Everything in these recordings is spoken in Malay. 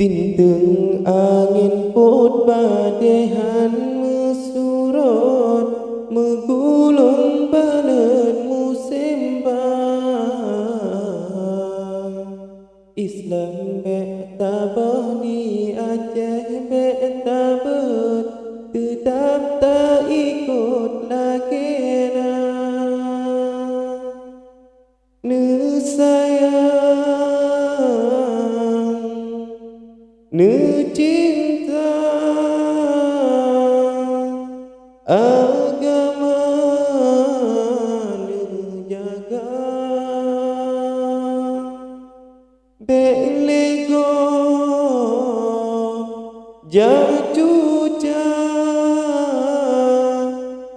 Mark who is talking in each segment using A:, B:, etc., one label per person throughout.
A: Tin từng angin put badehan mesurut megulung balet musim bang Islam be tabah di Aceh be tabet tetap tak ikut lagi ne sayang ne cinta agama ne jaga belego jajuja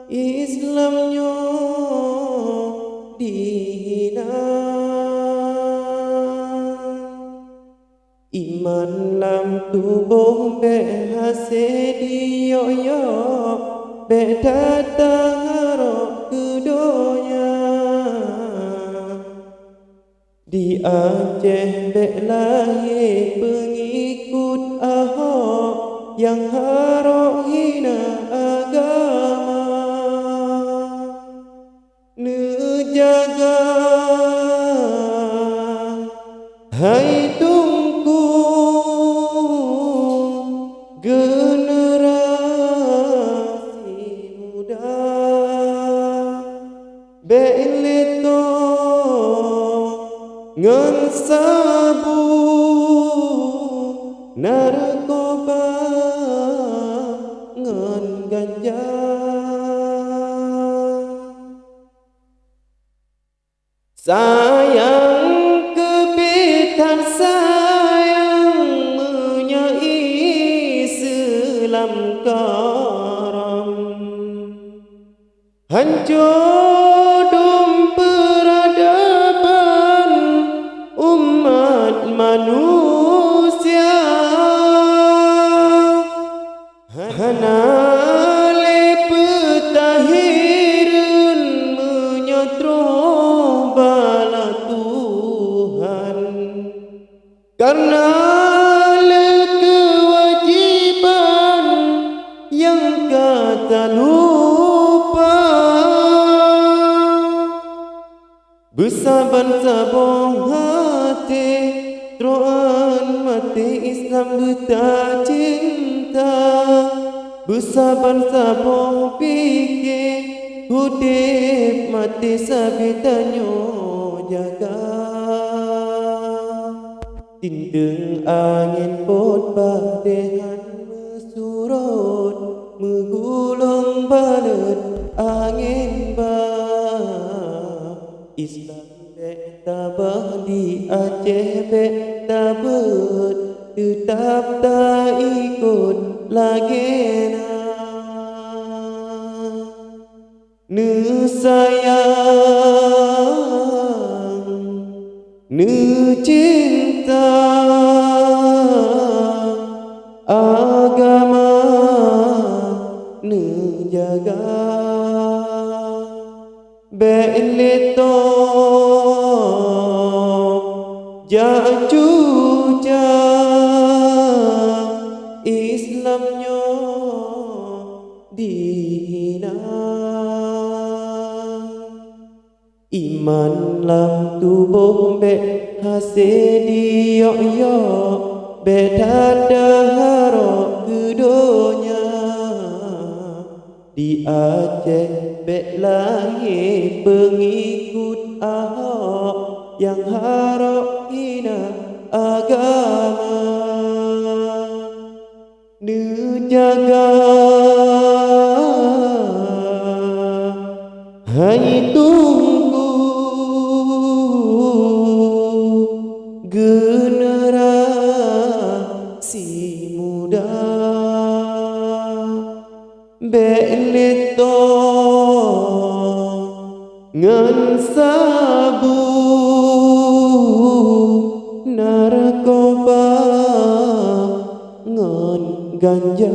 A: Islamnya dihina iman lam tubuh be hase diyo be datang harap kedonya di Aceh be lahir pengikut Ahok yang harap hina agama ne jaga hai tungku generasi muda beleto ngan sabu narkoba ngan ganja sayang kepitan sayang menyai selam karam hancur peradaban umat manusia hanale petahirun menyotro bala Tuhan karena kewajiban yang kata lupa bersaban-saban hati Troan mati Islam buta cinta bersaban-saban fikir hudip mati sabitanyo jaga tindeng angin pot badehan mesurut megulung balet angin ba Islam be tabah di Aceh be tabet tetap tak ikut lagi ne sayang ne cinta agama ne jaga beleto jajuja Islamnya dihina iman lam tubuh be hase diyo be tanda harap kedonya di Aceh be lahir pengikut Ahok yang harap hina agama ne jaga hai tunggu generasi muda beleto ngan sabu narkoba ngan ganja